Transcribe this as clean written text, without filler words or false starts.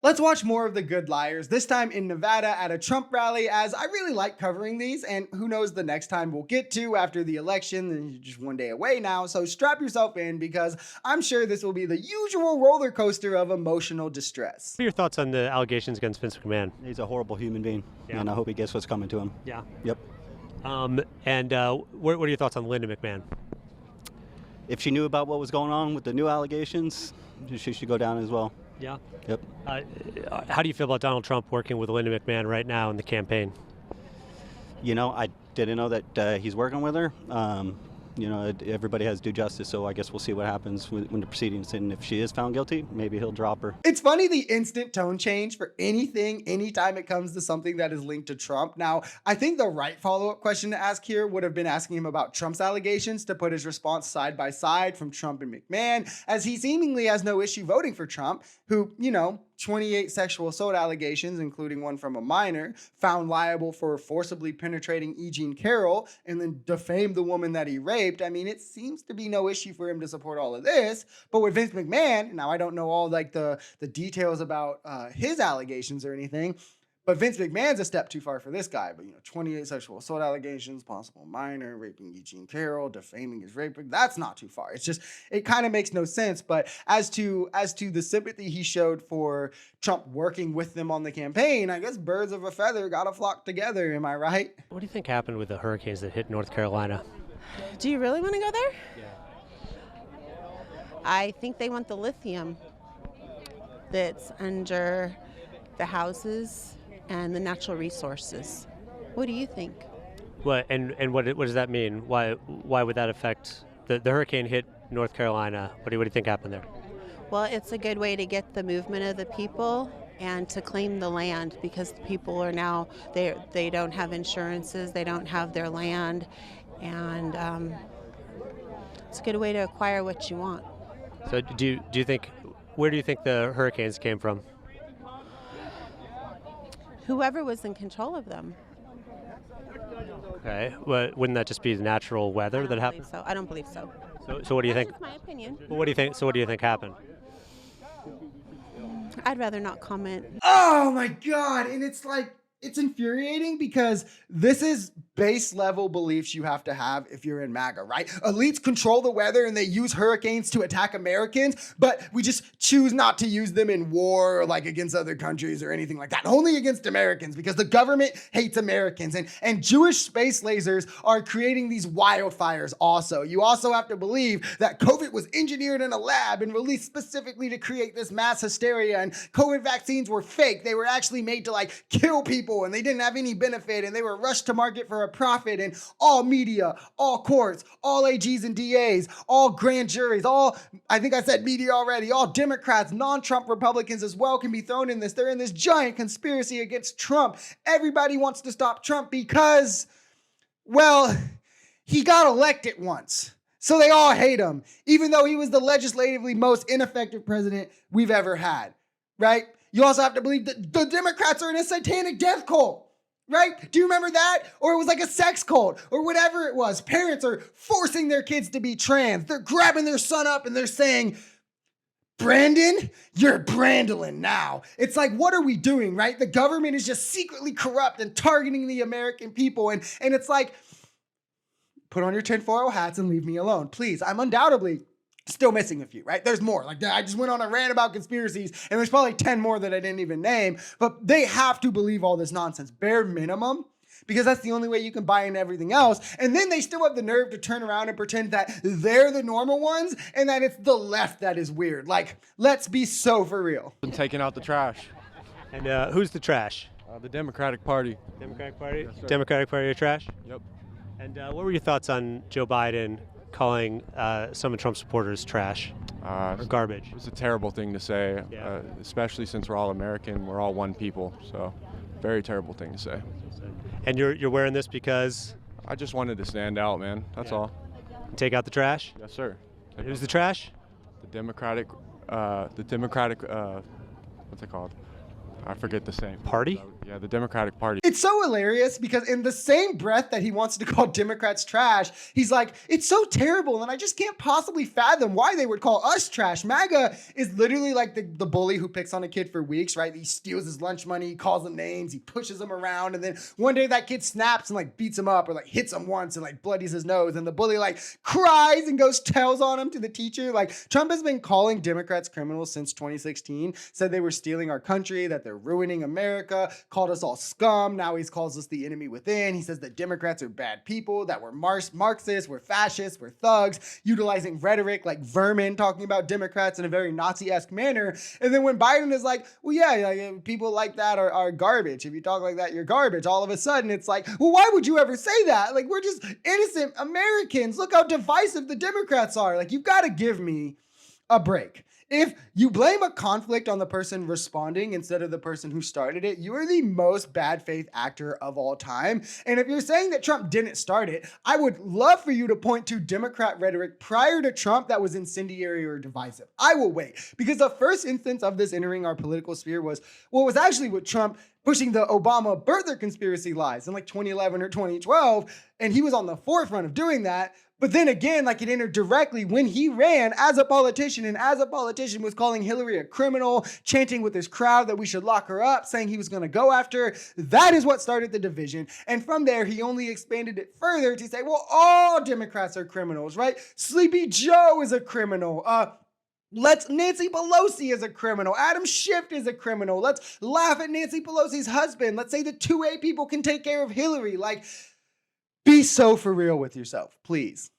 Let's watch more of the good liars, this time in Nevada at a Trump rally, as I really like covering these, and who knows the next time we'll get to after the election, and you're just one day away now, so strap yourself in because I'm sure this will be the usual roller coaster of emotional distress. What are your thoughts on the allegations against Vince McMahon? He's a horrible human being, Yeah. and I hope he gets what's coming to him. Yeah. Yep. What are your thoughts on Linda McMahon? If she knew about what was going on with the new allegations, she should go down as well. Yeah. Yep. How do you feel about Donald Trump working with Linda McMahon right now in the campaign? You know, I didn't know that he's working with her. You know, everybody has due justice, so I guess we'll see what happens when the proceedings, and if she is found guilty, maybe he'll drop her. It's funny the instant tone change for anything, anytime it comes to something that is linked to Trump. Now, I think the right follow-up question to ask here would have been asking him about Trump's allegations to put his response side by side from Trump and McMahon, as he seemingly has no issue voting for Trump, who, 28 sexual assault allegations, including one from a minor, found liable for forcibly penetrating E. Jean Carroll, and then defamed the woman that he raped. I mean, it seems to be no issue for him to support all of this. But with Vince McMahon, now I don't know all the details about his allegations or anything, but Vince McMahon's a step too far for this guy. But 28 sexual assault allegations, possible minor, raping E. Jean Carroll, defaming his rape, that's not too far. It's just, it kind of makes no sense. But as to the sympathy he showed for Trump working with them on the campaign, I guess birds of a feather gotta flock together. Am I right? What do you think happened with the hurricanes that hit North Carolina? Do you really want to go there? Yeah. I think they want the lithium that's under the houses and the natural resources. What do you think? What does that mean? Why would that affect the hurricane hit North Carolina? What do you think happened there? Well, it's a good way to get the movement of the people and to claim the land, because the people are now, they don't have insurances, they don't have their land, and it's a good way to acquire what you want. So do you think, where do you think the hurricanes came from? Whoever was in control of them. Okay, well, wouldn't that just be the natural weather that happened? So I don't believe so. So what do you think? That's my opinion. Well, what do you think? So what do you think happened? I'd rather not comment. Oh my God. And it's infuriating because this is base level beliefs you have to have if you're in MAGA, right? Elites control the weather and they use hurricanes to attack Americans, but we just choose not to use them in war or against other countries or anything like that. Only against Americans because the government hates Americans, and Jewish space lasers are creating these wildfires also. You also have to believe that COVID was engineered in a lab and released specifically to create this mass hysteria, and COVID vaccines were fake. They were actually made to kill people, and they didn't have any benefit, and they were rushed to market for a profit, and all media, all courts, all AGs and DAs, all grand juries, I think I said media already, all Democrats, non-Trump Republicans as well can be thrown in this. They're in this giant conspiracy against Trump. Everybody wants to stop Trump because, well, he got elected once. So they all hate him, even though he was the legislatively most ineffective president we've ever had, right? You also have to believe that the Democrats are in a satanic death cult, right? Do you remember that? Or it was like a sex cult or whatever it was. Parents are forcing their kids to be trans. They're grabbing their son up and they're saying, Brandon, you're Brandolin now. It's like, what are we doing, right? The government is just secretly corrupt and targeting the American people. And it's like, put on your tinfoil hats and leave me alone. Please, I'm undoubtedly still missing a few, right? There's more. I just went on a rant about conspiracies, and there's probably 10 more that I didn't even name, but they have to believe all this nonsense, bare minimum, because that's the only way you can buy into everything else. And then they still have the nerve to turn around and pretend that they're the normal ones and that it's the left that is weird. Let's be so for real. Been taking out the trash. And who's the trash? The Democratic Party. Democratic Party? Yes, sir. Democratic Party of trash? Yep. And what were your thoughts on Joe Biden calling some of Trump's supporters trash or garbage? It's a terrible thing to say, Yeah. especially since we're all American. We're all one people, so very terrible thing to say. And you're wearing this because I just wanted to stand out, man. That's Yeah. all. take out the trash? Yes, sir. And who's the trash? The Democratic, what's it called? I forget the saying. Party? Yeah, the Democratic Party. it's so hilarious because in the same breath that he wants to call Democrats trash, he's like, it's so terrible and I just can't possibly fathom why they would call us trash. MAGA is literally like the bully who picks on a kid for weeks, right? He steals his lunch money, he calls them names, he pushes them around, and then one day that kid snaps and like beats him up or like hits him once and like bloodies his nose, and the bully like cries and goes tells on him to the teacher. Like, Trump has been calling Democrats criminals since 2016, said they were stealing our country, that they're ruining America, called us all scum. Now he calls us the enemy within. He says that Democrats are bad people, that we're Marxists, we're fascists, we're thugs, utilizing rhetoric like vermin, talking about Democrats in a very Nazi-esque manner. And then when Biden is like, well, yeah, like, people like that are garbage. If you talk like that, you're garbage. All of a sudden, it's like, well, why would you ever say that? Like, we're just innocent Americans. Look how divisive the Democrats are. Like, you've got to give me a break. If you blame a conflict on the person responding instead of the person who started it, you are the most bad faith actor of all time. And if you're saying that Trump didn't start it, I would love for you to point to Democrat rhetoric prior to Trump that was incendiary or divisive. I will wait, because the first instance of this entering our political sphere was actually with Trump pushing the Obama birther conspiracy lies in like 2011 or 2012. And he was on the forefront of doing that. But then again, like, it entered directly when he ran as a politician, and as a politician was calling Hillary a criminal, chanting with his crowd that we should lock her up, saying he was going to go after her. That is what started the division. And from there, he only expanded it further to say, well, all Democrats are criminals, right? Sleepy Joe is a criminal. Nancy Pelosi is a criminal. Adam Schiff is a criminal. Let's laugh at Nancy Pelosi's husband. Let's say the 2A people can take care of Hillary. Like, be so for real with yourself, please.